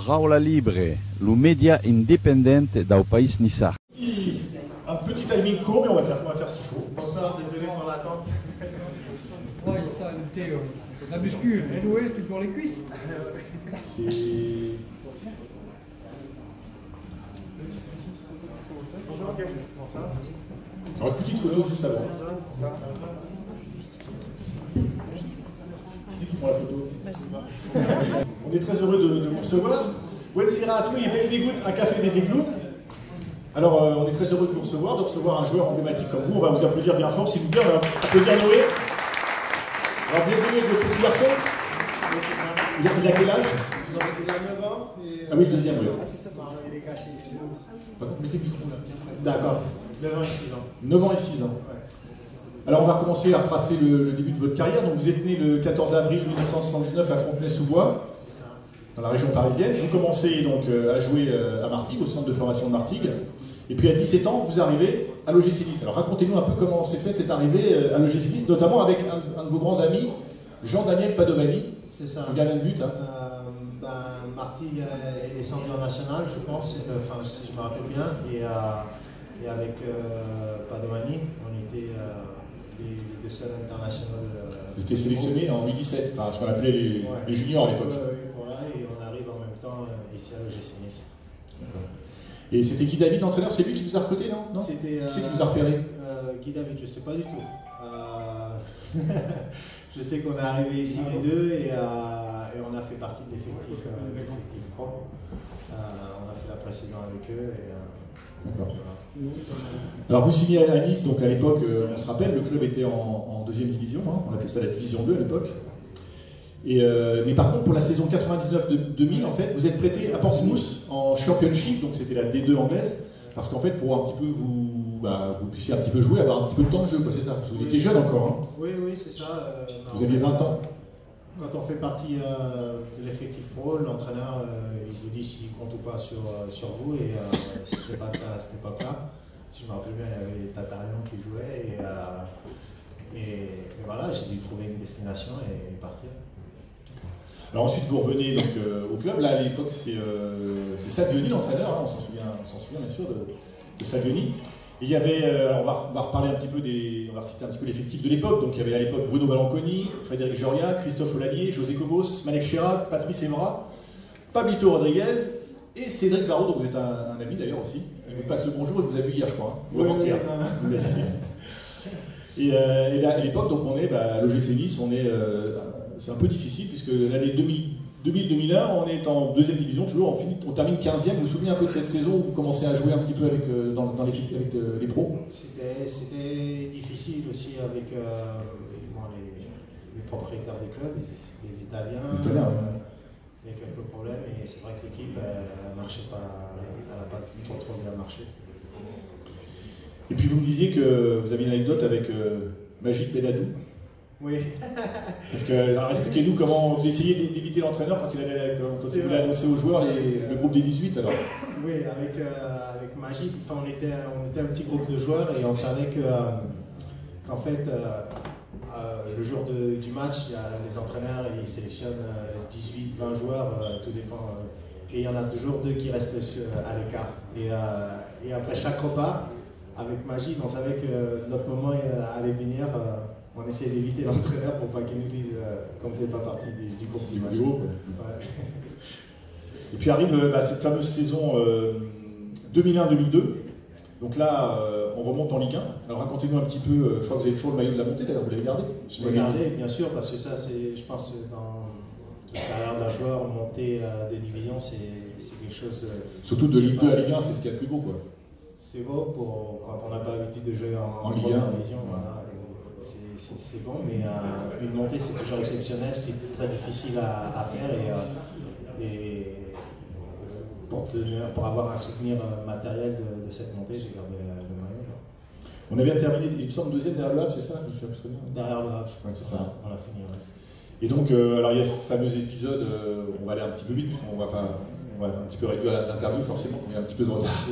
Paraula Libre, le média indépendant du pays Nissar. Un petit timing court, mais on va faire ce qu'il faut. Bonsoir, désolé pour l'attente. Ouais, ça, Théo. La muscu, anyway, toujours les cuisses. C'est... Bonjour, bonsoir. Alors, une petite photo juste avant. C'est qui prend la photo? On est très heureux de vous recevoir. Buonasera a tutti e benvenuti à Café des Igloons. Alors, on est très heureux de vous recevoir, un joueur emblématique comme vous. On va vous applaudir bien fort, s'il vous plaît. On va applaudir Noé. Alors, bienvenue avec le petit garçon. Il a quel âge? Il a 9 ans. Ah oui, le deuxième, oui. Ah, c'est ça, il est caché. Par contre, mettez le micro là, bien près. D'accord. 9 ans et 6 ans. 9 ans et 6 ans. Ouais. Alors, on va commencer à retracer le début de votre carrière. Donc, vous êtes né le 14 avril 1979 à Fontenay-sous-Bois, dans la région parisienne. Vous commencez donc à jouer à Martigues, au centre de formation de Martigues. Et puis à 17 ans, vous arrivez à l'OGC Nice. Alors racontez-nous un peu comment s'est fait cette arrivée à l'OGC Nice, notamment avec un de vos grands amis, Jean-Daniel Padovani. C'est ça. Le gardien de but. Hein. Martigues est descendu en national, je pense, enfin si je me rappelle bien. Et avec Padovani, on était les deux seuls internationaux. Vous étiez sélectionné en U17, enfin ce qu'on appelait les juniors à l'époque. Voilà, et on arrive en même temps ici à l'OGC Nice. Et c'était Guy David, l'entraîneur, c'est lui qui vous a recruté, non? C'était qui vous a repéré? Guy David, je ne sais pas du tout. Je sais qu'on est arrivé ici les deux et on a fait partie de l'effectif pro. On a fait la pré-saison avec eux. D'accord. Alors vous signez à Nice, donc à l'époque, on se rappelle, le club était en deuxième division, hein, on appelait ça la division 2 à l'époque. Mais par contre, pour la saison 99-2000, en fait, vous êtes prêté à Portsmouth en Championship, donc c'était la D2 anglaise, parce qu'en fait, pour un petit peu vous puissiez un petit peu jouer, avoir un petit peu de temps de jeu, c'est ça. Parce que vous étiez jeune encore. Hein. Oui, c'est ça. Vous aviez 20 ans. Quand on fait partie de l'effectif pro, l'entraîneur il vous dit s'il compte ou pas sur vous, et si c'était pas le cas, c'était pas le cas. Si je me rappelle bien, il y avait Tatarian qui jouait, et voilà, j'ai dû trouver une destination et partir. Alors ensuite vous revenez donc au club, là à l'époque c'est Savioni l'entraîneur, hein, on s'en souvient bien sûr de Savioni. Et il y avait, on va reparler un petit peu on va reciter un petit peu l'effectif de l'époque, donc il y avait à l'époque Bruno Valanconi, Frédéric Joria, Christophe Olanier, José Cobos, Malek Chirac, Patrice Evra, Pablito Rodriguez et Cédric Varro, donc vous êtes un ami d'ailleurs aussi. Il vous passe le bonjour et vous a vu hier je crois. Hein, ou avant-hier. Et à l'époque donc on est à l'OGC Nice, c'est un peu difficile puisque l'année 2000-2001, on est en deuxième division, toujours, on termine 15e. Vous vous souvenez un peu de cette saison où vous commencez à jouer un petit peu avec les pros? C'était difficile aussi avec les propriétaires du club, les Italiens. Il y a quelques problèmes et c'est vrai que l'équipe elle marchait pas, elle n'a pas trop bien marché. Et puis vous me disiez que vous avez une anecdote avec Magid Beladou. Oui. Parce que, alors expliquez-nous comment vous essayez d'éviter l'entraîneur quand il voulait annoncer aux joueurs le groupe des 18 alors. Oui, avec Magid, enfin, on était un petit groupe de joueurs et on savait qu'en fait, le jour du match, les entraîneurs ils sélectionnent 18-20 joueurs, tout dépend. Et il y en a toujours 2 qui restent à l'écart. Et après chaque repas, avec Magid, on savait que notre moment allait venir. On essayait d'éviter l'entraîneur pour pas qu'il nous dise qu'on ne faisait pas partie du groupe du match. Ouais. Et puis arrive cette fameuse saison 2001-2002. Donc là, on remonte en Ligue 1. Alors racontez-nous un petit peu, je crois que vous avez toujours le maillot de la montée, d'ailleurs, vous l'avez gardé? Je l'ai gardé, bien sûr, parce que ça, je pense, dans toute carrière d'un joueur, monter des divisions, c'est quelque chose... Surtout de Ligue 2 à Ligue 1, c'est ce qu'il y a de plus beau, quoi. C'est beau quand on n'a pas l'habitude de jouer en Ligue 1. Division, voilà. C'est bon, mais une montée c'est toujours exceptionnel, c'est très difficile à faire et pour avoir un souvenir matériel de cette montée, j'ai gardé le maillot. On avait terminé, il me semble, deuxième derrière le Havre, c'est ça? Je me souviens plus très bien. Derrière le Havre, ouais, c'est ça. On l'a fini. Ouais. Et donc, alors il y a ce fameux épisode, on va aller un petit peu vite, puisqu'on va pas. On va un petit peu réduire l'interview, forcément, qu'on a un petit peu de retard.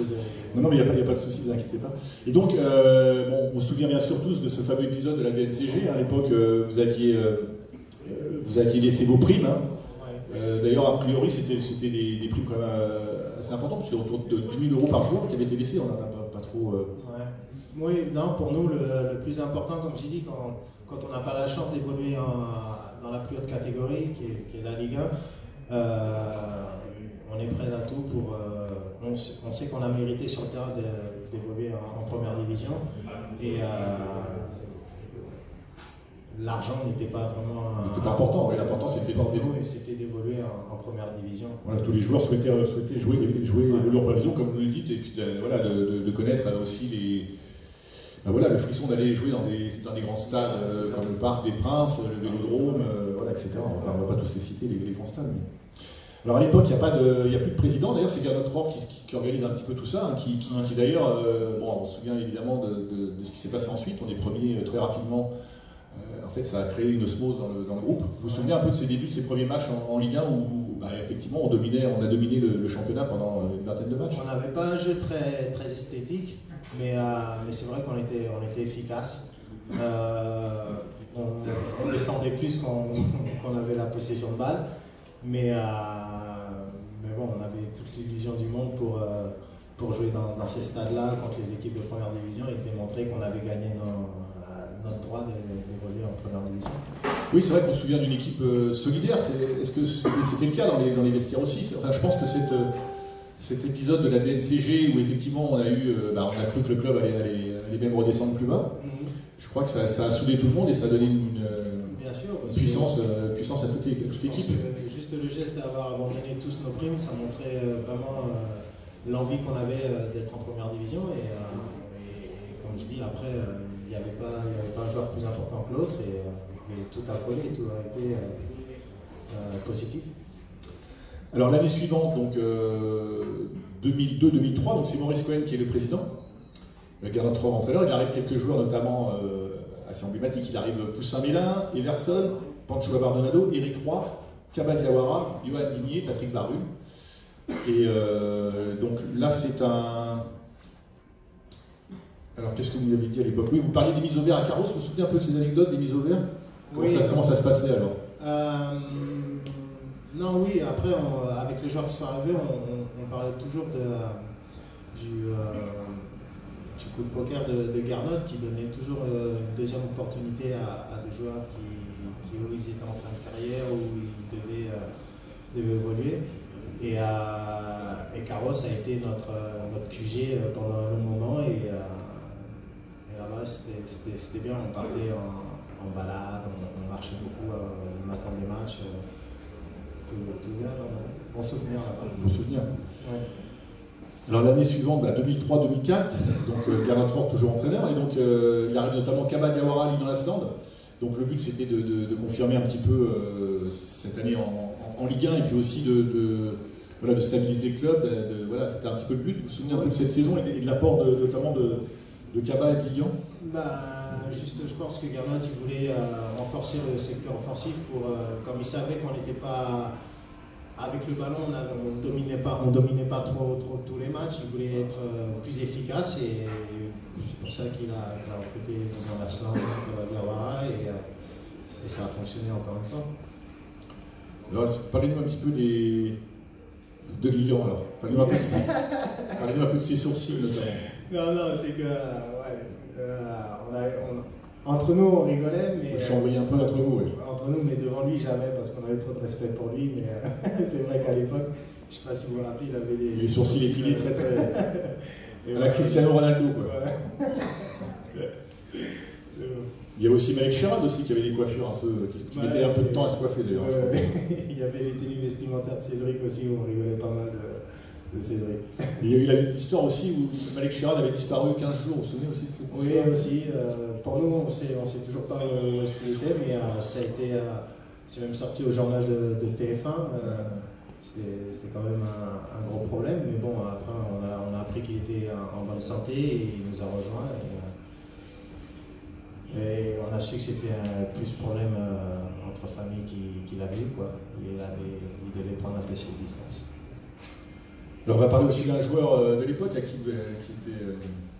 Non, mais il n'y a pas de souci, ne vous inquiétez pas. Et donc, on se souvient bien sûr tous de ce fameux épisode de la VNCG. À l'époque, vous aviez laissé vos primes. Hein. D'ailleurs, a priori, c'était des primes quand même assez importantes, c'était autour de 10 000 € par jour qui avaient été laissés, on n'en a pas trop... Ouais. Oui, non, pour nous, le plus important, comme j'ai dit, quand on n'a pas la chance d'évoluer dans la plus haute catégorie, qui est la Ligue 1, on est prêt à tout pour... on sait qu'on a mérité sur le terrain d'évoluer en première division. Et l'argent n'était pas vraiment... C'était pas important, oui, l'important c'était d'évoluer en première division. Voilà, tous les joueurs souhaitaient jouer évoluer en première division, comme vous le dites, et puis voilà, de connaître aussi le frisson d'aller jouer dans des grands stades comme le Parc des Princes, le Vélodrome, voilà, etc. On ne va pas tous les citer, les grands stades. Mais... Alors à l'époque, il n'y a plus de président, d'ailleurs c'est Gernot Rohr qui organise un petit peu tout ça, hein, qui d'ailleurs, on se souvient évidemment de ce qui s'est passé ensuite, on est premiers très rapidement. En fait, ça a créé une osmose dans le groupe. Vous vous souvenez un peu de ses débuts, de ses premiers matchs en Ligue 1 où effectivement on a dominé le championnat pendant une vingtaine de matchs. On n'avait pas un jeu très, très esthétique, mais c'est vrai qu'on était efficace. On défendait plus qu'on avait la possession de balle, mais bon, on avait toute l'illusion du monde pour jouer dans ces stades-là contre les équipes de première division et démontrer qu'on avait gagné notre droit d'évoluer en première division. Oui, c'est vrai qu'on se souvient d'une équipe solidaire. Est-ce que c'était le cas dans les vestiaires aussi? Enfin, je pense que cet épisode de la DNCG où effectivement on a cru que le club allait même redescendre plus bas, je crois que ça a soudé tout le monde et ça a donné une puissance à toute l'équipe. Juste le geste d'avoir abandonné tous nos primes, ça montrait vraiment l'envie qu'on avait d'être en première division et comme je dis, après il n'y avait pas un joueur plus important que l'autre et tout a collé, tout a été positif. Alors l'année suivante, donc 2002-2003, donc c'est Maurice Cohen qui est le président. Gernot Rohr entraîneur, il arrive quelques joueurs notamment assez emblématiques. Il arrive Poussin-Mélin, Everson, Pancho Abardonado, Éric Roy, Kaba Diawara, Johan Ligné, Patrick Barru. Et donc là c'est un... Alors qu'est-ce que vous lui avez dit à l'époque? Oui, vous parliez des mises au vert à Carros, vous vous souvenez un peu de ces anecdotes des mises au vert? Comment ça se passait alors? Non, oui, après avec les joueurs qui sont arrivés, on parlait toujours du coup de poker de Gernot qui donnait toujours une deuxième opportunité à des joueurs qui où ils étaient en fin de carrière, où ils devaient évoluer. Et Carros a été notre QG pendant un long moment et là-bas c'était bien, on partait en balade, on marchait beaucoup le matin des matchs, tout bien, bon souvenir là-bas. Bon souvenir. Ouais. Alors l'année suivante, 2003-2004, donc Gernot Rohr toujours entraîneur, et donc il arrive notamment Kaba Diawara à Lille-dans-la-Slande. Donc le but c'était de confirmer un petit peu cette année en Ligue 1 et puis aussi de stabiliser les clubs. Voilà, c'était un petit peu le but. Vous vous souvenez un peu de cette saison et de l'apport notamment de Kaba et de Lyon? Juste, je pense que Gernot il voulait renforcer le secteur offensif comme il savait qu'on n'était pas avec le ballon, on dominait pas trop tous les matchs. Il voulait être plus efficace et c'est pour ça qu'il a recruté dans la Slande, Kaba Diawara et ça a fonctionné encore une fois. Alors, parlez-nous un petit peu de Lyon alors. Parlez-nous un peu de ses sourcils notamment. Non, c'est que entre nous on rigolait, mais je suis envoyé un peu entre vous. Oui. Entre nous, mais devant lui jamais parce qu'on avait trop de respect pour lui. Mais c'est vrai qu'à l'époque, je ne sais pas si vous vous rappelez, il avait les sourcils épilés très à la Cristiano Ronaldo quoi. Voilà. Il y a aussi Malek Cherad aussi qui avait des coiffures un peu, qui mettait un peu de temps à se coiffer d'ailleurs. Il y avait les tenues vestimentaires de Cédric aussi où on rigolait pas mal de Cédric. Il y a eu l'histoire aussi où Malek Cherad avait disparu 15 jours, vous vous souvenez aussi de cette histoire? Oui, aussi. Pour nous, on ne sait toujours pas où est-ce qu'il était, mais ça a été, c'est même sorti au journal de TF1. C'était quand même un gros problème, mais bon, après on a appris qu'il était en bonne santé et il nous a rejoints. Et on a su que c'était plus problème entre familles qu'il avait eu, quoi. Il devait prendre un peu ses distances. Alors on va parler aussi d'un joueur de l'époque qui était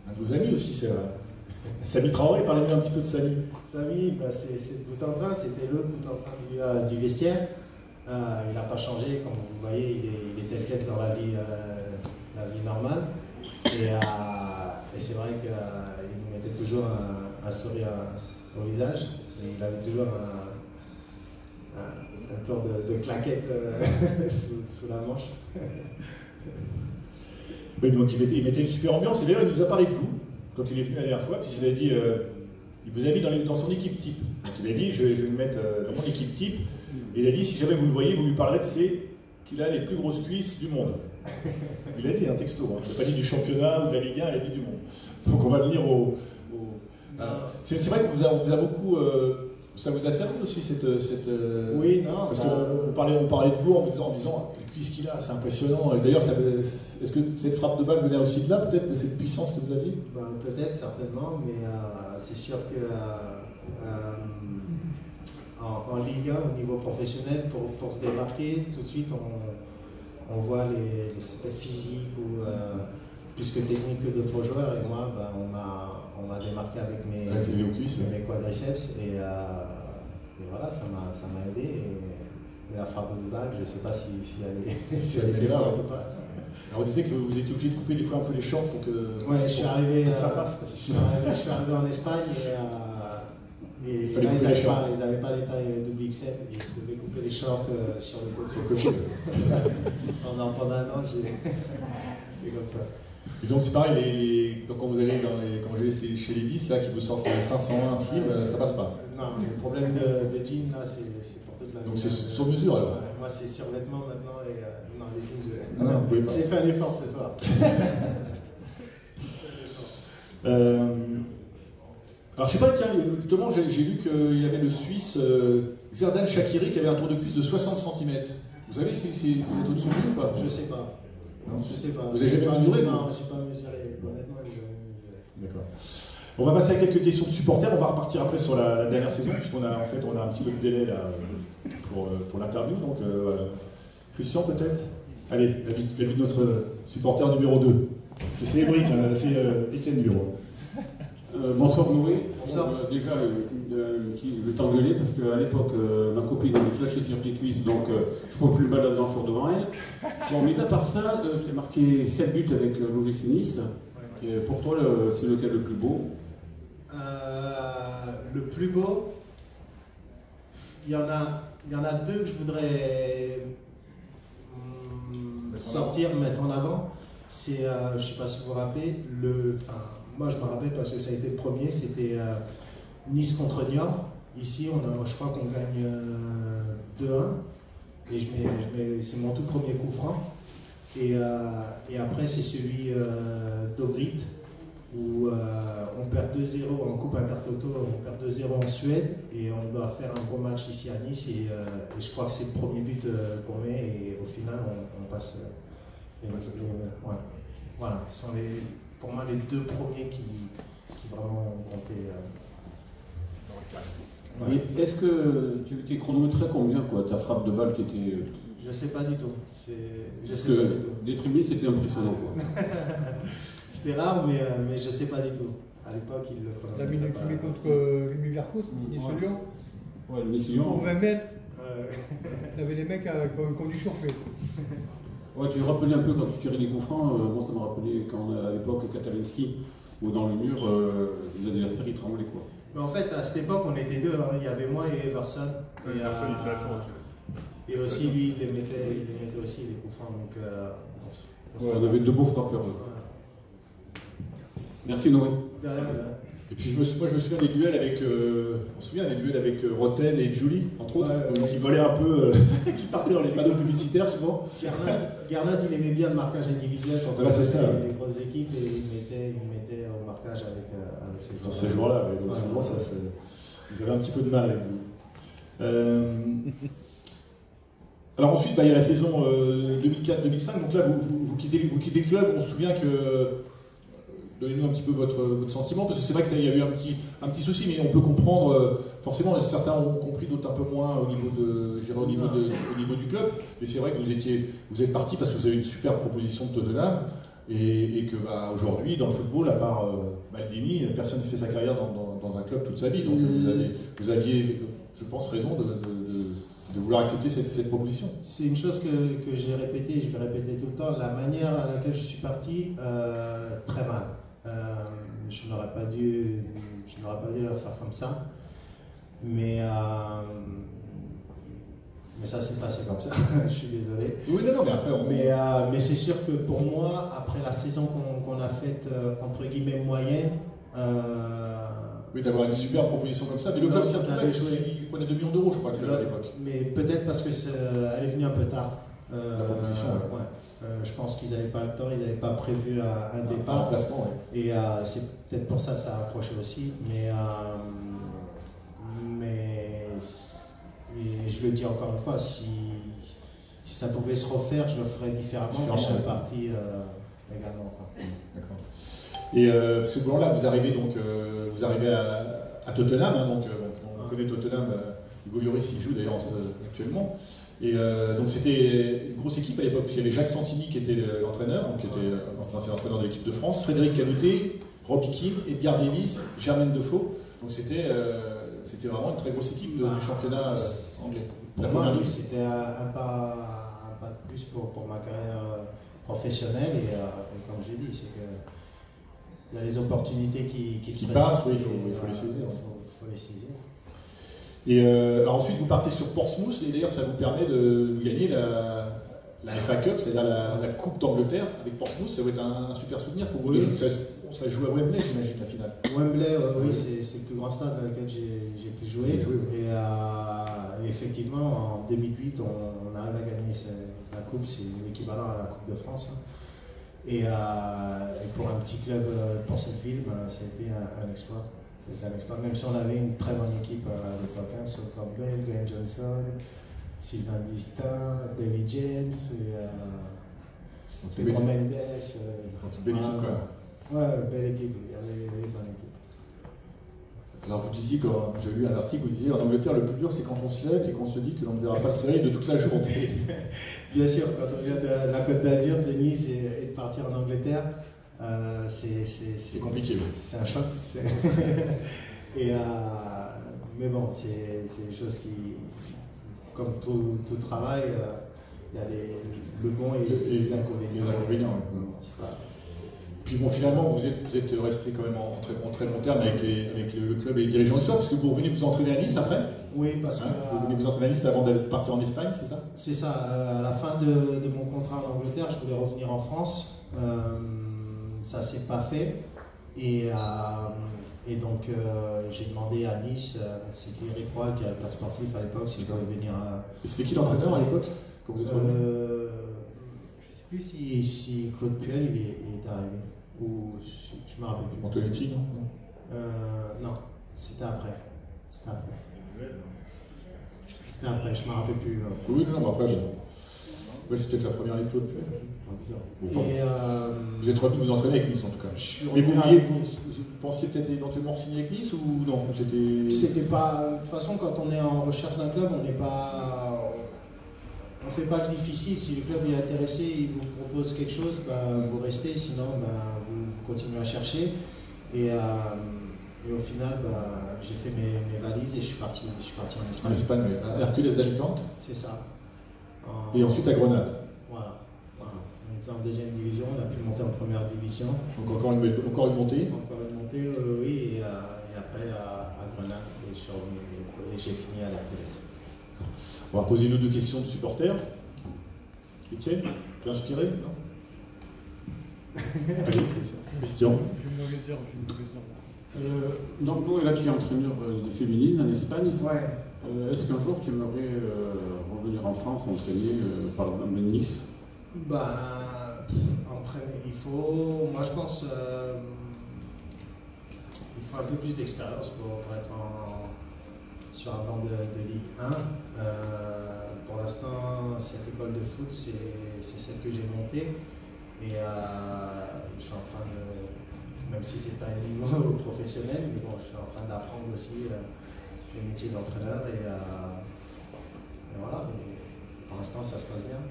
un de vos amis aussi, c'est Samy Traoré. Parlez-nous un petit peu de Samy. Samy, c'est le bout en train, c'était l'autre bout en train du vestiaire. Il n'a pas changé, comme vous voyez, il est tel quel dans la vie normale. Et c'est vrai qu'il nous mettait toujours un sourire au visage. Et il avait toujours un tour de claquette sous la manche. Oui, donc il mettait une super ambiance. Et d'ailleurs, il nous a parlé de vous quand il est venu la dernière fois, puisqu'il a dit, il vous a mis dans son équipe type. Donc il a dit, je vais le mettre dans mon équipe type. Et il a dit, si jamais vous le voyez, vous lui parlerez de qu'il a les plus grosses cuisses du monde. Il a dit un texto, hein. Il n'a pas dit du championnat ou de la Ligue 1, il a dit du monde. Donc on va venir c'est vrai qu'on vous a beaucoup... ça vous a servi aussi cette Oui, non. Parce qu'on parlait de vous en disant les cuisses qu'il a, c'est impressionnant. Et d'ailleurs, est-ce que cette frappe de balle venait aussi de là, peut-être, de cette puissance que vous aviez? Peut-être, certainement, mais c'est sûr que en Ligue 1, au niveau professionnel, pour se démarquer, tout de suite, on voit les aspects physiques ou plus que techniques que d'autres joueurs. Et moi, on m'a démarqué avec mes quadriceps. Et voilà, ça m'a aidé. Et la frappe de balle, je ne sais pas si elle était forte ou pas. Alors on disait que vous étiez obligé de couper des fois un peu les shorts pour que je suis arrivé en Espagne et il fallait là, couper les shorts. Ils n'avaient pas les tailles XXL et je devais couper les shorts sur le côté. Pendant un an, j'étais comme ça. Et donc c'est pareil, donc quand vous allez quand vous allez chez les 10 là, qui vous sortent les 501 cibles, ça passe pas. Non, le problème de jeans là, c'est pour toute la vie. Donc c'est sur mesure alors. Moi c'est sur vêtements maintenant et non, les jeans, vous pouvez pas. j'ai fait un effort ce soir. Alors je sais pas, tiens, justement j'ai lu qu'il y avait le Suisse Xherdan Shaqiri qui avait un tour de cuisse de 60 cm. Vous savez si vous êtes au-dessus de lui ou pas? Je sais pas. Non, je sais pas. Vous n'avez jamais mesuré? Non, j'ai pas mesuré. Honnêtement, j'ai jamais mesuré. D'accord. On va passer à quelques questions de supporters. On va repartir après sur la dernière saison, puisqu'on a un petit peu de délai là pour l'interview. Donc voilà. Christian peut-être. Allez, l'avis de notre supporter numéro 2. Je sais Ébric, c'est Étienne numéro 1. Bonsoir Noé. Bonsoir. Déjà, je vais t'engueuler parce qu'à l'époque, ma copine avait flashé sur tes cuisses, donc je ne peux plus me balader dans le jour devant elle. Bon, mis à part ça, tu as marqué 7 buts avec l'OGC Nice. Et pour toi, c'est lequel le plus beau? Le plus beau, il y en a deux que je voudrais sortir, mettre en avant. C'est, je ne sais pas si vous vous rappelez, moi je me rappelle parce que ça a été le premier, c'était Nice contre Niort. Ici, je crois qu'on gagne 2-1 et c'est mon tout premier coup franc. Et après, c'est celui d'Ogrit où on perd 2-0 en Coupe Intertoto, on perd 2-0 en Suède et on doit faire un gros match ici à Nice. Et je crois que c'est le premier but qu'on met et au final, on passe. Ouais. Voilà, ce sont pour moi les deux premiers qui vraiment ont compté. Ouais. Est-ce que tu t'es chronométré combien, quoi, ta frappe de balle qui était... Je sais pas du tout. Je sais que pas du tout. des tribunes, c'était impressionnant, quoi. C'était rare, mais je sais pas du tout. À l'époque, il le La minute qui met contre Rémi Vercoute, Nice-Lyon. Ouais, le Nice-Lyon. Pour 20 mètres, il y avait des mecs qui ont dû surfer. Ouais, tu me rappelais un peu quand tu tirais les coups francs, moi ça me rappelait quand à l'époque Katalinski, où dans le mur, les adversaires ils tremblaient, quoi. Mais en fait, à cette époque, on était deux. Hein. Il y avait moi et Everson. Et aussi, lui, il les mettait aussi, les coups francs. Donc, on avait deux beaux frappeurs. Merci Noé. Et puis moi je me souviens des duels avec, Roten et Julie, entre autres, qui volaient un peu, qui partaient dans les panneaux publicitaires souvent. Garnat, il aimait bien le marquage individuel quand on faisait les grosses équipes et il mettait au marquage avec ces joueurs. Sur ces joueurs-là, donc souvent ils avaient un petit peu de mal avec vous. Alors ensuite, il y a la saison 2004-2005, donc là vous quittez le club, on se souvient que... Donnez-nous un petit peu votre sentiment, parce que c'est vrai qu'il y a eu un petit souci, mais on peut comprendre, forcément, certains ont compris, d'autres un peu moins au niveau du club, mais c'est vrai que vous êtes parti parce que vous avez une super proposition de Tottenham, et que aujourd'hui, dans le football, à part Maldini, personne ne fait sa carrière dans un club toute sa vie, donc vous aviez, je pense, raison de de vouloir accepter cette proposition? C'est une chose que j'ai répétée, je vais répéter tout le temps, la manière à laquelle je suis parti, très mal. Je n'aurais pas dû la faire comme ça, mais ça s'est passé comme ça, je suis désolé. Oui, non, mais après mais c'est sûr que pour moi, après la saison qu'on a faite, entre guillemets, moyenne, oui, d'avoir une super proposition comme ça, mais le club s'y retrouvait, il prenait 2 millions d'euros, je crois, à l'époque. Mais peut-être parce qu'elle est venue un peu tard. La proposition, ouais. Je pense qu'ils n'avaient pas le temps, ils n'avaient pas prévu un départ. Un placement, oui. Et c'est peut-être pour ça que ça a approché aussi. Mais et je le dis encore une fois, si ça pouvait se refaire, je le ferais différemment. Je serais parti également. D'accord. Et parce que bon, là, vous arrivez à Tottenham, hein, donc on connaît Tottenham, Hugo Lloris y joue d'ailleurs actuellement. Et donc c'était une grosse équipe à l'époque, parce qu'il y avait Jacques Santini qui était l'entraîneur, donc qui était l'ancien entraîneur de l'équipe de France, Frédéric Canouté, Robbie Keane, Edgar Davis, Germaine Defoe. Donc c'était vraiment une très grosse équipe du championnat anglais. Pour moi, oui, c'était un pas de plus pour ma carrière professionnelle. Et comme j'ai dit, c'est que il y a les opportunités qui se passent, oui, il faut les saisir. Il faut les saisir. Et alors ensuite, vous partez sur Portsmouth, et d'ailleurs, ça vous permet de gagner la FA Cup, c'est-à-dire la Coupe d'Angleterre avec Portsmouth. Ça va être un super souvenir pour vous. Oui. Ça joue à Wembley, j'imagine, la finale. Wembley, oui, c'est le plus grand stade dans lequel j'ai pu jouer. Et effectivement, en 2008, on arrive à gagner la Coupe, c'est l'équivalent à la Coupe de France. Et pour un petit club, pour cette ville, ça a été un exploit. C'était un exploit, même si on avait une très bonne équipe à l'époque, Saul Campbell, Graham Johnson, Sylvain Distin, David James, Pedro Mendes. Belle équipe, quoi. Ouais, belle équipe, il y avait une bonne équipe. Alors vous disiez, quand j'ai lu un article, vous disiez en Angleterre, le plus dur c'est quand on se lève et qu'on se dit que l'on ne verra pas le soleil de toute la journée. Bien sûr, quand on vient de la Côte d'Azur, de Nice, et de partir en Angleterre, c'est compliqué. Oui. C'est un choc. Mais bon, c'est des choses qui, comme tout travail, il y a le bon et les inconvénients. Les inconvénients, oui. Puis bon, finalement, vous êtes resté quand même en très bon terme avec le club et les dirigeants du soir, parce que vous revenez vous entraîner à Nice après. Oui, parce que vous venez vous entraîner à Nice avant de partir en Espagne, c'est ça? C'est ça. À la fin de mon contrat en Angleterre, je voulais revenir en France. Ça s'est pas fait. Et donc, j'ai demandé à Nice, c'était Eric Roy, qui est directeur sportif à l'époque, si je devais venir. Et c'était qui l'entraîneur à l'époque quand vous êtes revenu? Je ne sais plus si Claude Puel il est arrivé. Ou je me rappelle plus. Antonetti, non? Non, c'était après. Je me rappelle plus. Oui, non, mais après, c'est peut-être la première année de Claude Puel. Enfin, vous êtes revenu vous entraîner avec Nice en tout cas. Mais vous pensiez peut-être éventuellement signer avec Nice ou non? C'était pas. De toute façon, quand on est en recherche d'un club, on n'est pas. On ne fait pas le difficile. Si le club est intéressé, il vous propose quelque chose, vous restez, sinon vous continuez à chercher. Et au final, j'ai fait mes valises et je suis parti en Espagne. En Espagne, oui. À Hercules d'Alicante. C'est ça. Et ensuite à Grenade. Voilà. On était en deuxième division, on a pu monter en première division. Donc encore une montée. Encore une montée, oui. Et après à Grenade, et j'ai fini à l'Hercules. On va poser une ou deux questions de supporters. Étienne, tu es inspiré? Non. Allez, question. Donc nous, là tu es entraîneur de féminine en Espagne. Ouais. Est-ce qu'un jour tu aimerais revenir en France entraîner par exemple Nice? Entraîner, il faut. Moi je pense. Il faut un peu plus d'expérience pour être sur un banc de Ligue 1. Pour l'instant, cette école de foot, c'est celle que j'ai montée. Et je suis en train de, même si c'est pas un niveau professionnel, mais bon, je suis en train d'apprendre aussi le métier d'entraîneur. Et voilà, pour l'instant, ça se passe bien.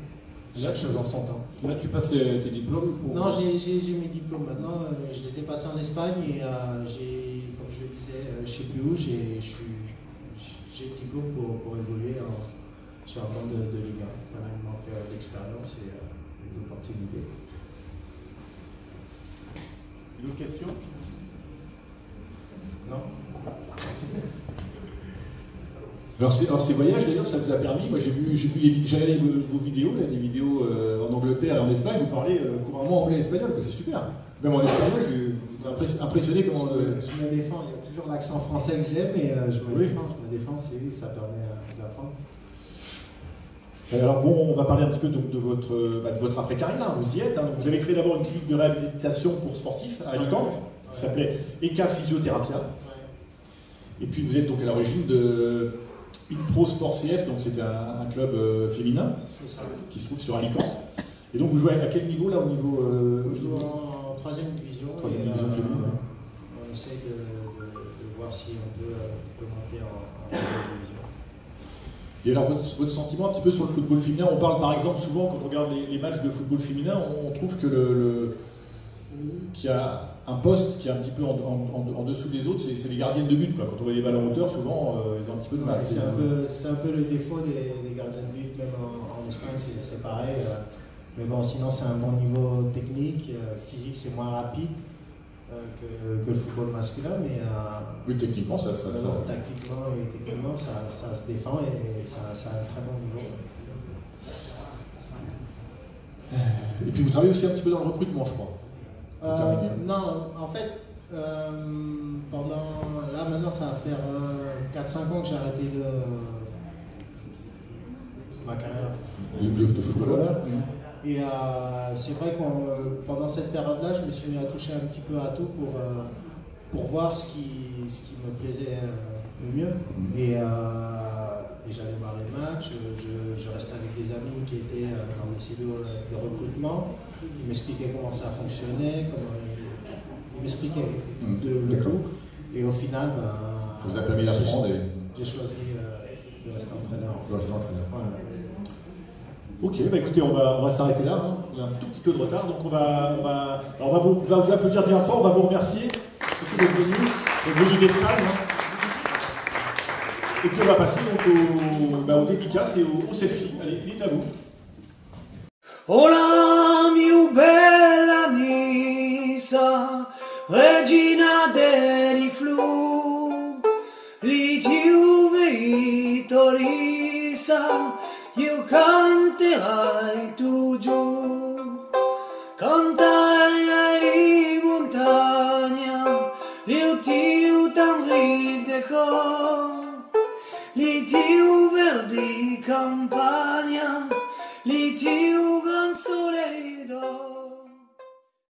Chaque chose en son temps. Là, tu passes tes diplômes Non, j'ai mes diplômes maintenant. Je les ai passés en Espagne et comme je le disais, je ne sais plus où, j'ai le diplôme pour évoluer sur un plan de Ligue 1. Voilà, il manque l'expérience et les opportunités. Une autre question? Non. Alors ces voyages d'ailleurs ça vous a permis, moi j'ai vu j'avais vos vidéos, là, des vidéos en Angleterre et en Espagne, vous parlez couramment anglais et espagnol, c'est super. Même en espagnol, je suis impressionné comment... Je me défends, il y a toujours l'accent français que j'aime, mais je me défends, ça permet d'apprendre. Alors bon, on va parler un petit peu donc, de votre après-carrière, vous y êtes, hein. Vous avez créé d'abord une clinique de réhabilitation pour sportifs à Alicante, qui s'appelait ECA Physiotherapia. Et puis vous êtes donc à l'origine de Pro Sport CF, donc c'était un club féminin qui se trouve sur Alicante. Et donc vous jouez à quel niveau là au niveau On joue en 3e division. 3e division féminine. On essaie de voir si on peut monter en 3e division. Et alors votre sentiment un petit peu sur le football féminin, on parle par exemple souvent quand on regarde les matchs de football féminin, on trouve que qu'il y a un poste qui est un petit peu en dessous des autres, c'est les gardiennes de but, quoi. Quand on voit les balles en hauteur, souvent ils ont un petit peu de mal. C'est un peu le défaut des gardiens de but, même en Espagne c'est pareil. Mais bon, sinon c'est un bon niveau technique, physique c'est moins rapide que le football masculin, mais oui, techniquement tactiquement et techniquement ça se défend et ça a un très bon niveau. Et puis vous travaillez aussi un petit peu dans le recrutement, je crois. Non, en fait, maintenant ça va faire 4-5 ans que j'ai arrêté ma carrière de footballeur. Et c'est vrai que pendant cette période-là, je me suis mis à toucher un petit peu à tout pour voir ce qui me plaisait le mieux. Et j'allais voir les matchs, je restais avec des amis qui étaient dans des cellules de recrutement. Ils m'expliquaient comment ça fonctionnait, ils m'expliquaient le tout. Et au final, ça vous a permis d'apprendre j'ai choisi de rester entraîneur. Voilà. Ok, bah écoutez, on va s'arrêter là, hein. On a un tout petit peu de retard, donc on va vous applaudir bien fort, on va vous remercier, surtout d'être venu d'Espagne. Hein. Et puis on va passer donc aux dédicaces et au selfie. Allez, il est à vous. Hola, mia bella Nisa, regina degli flu, li ti Torisa, io canterai tu giù, canterai di montagna, io ti t'enrideco, li ti verdi campagna.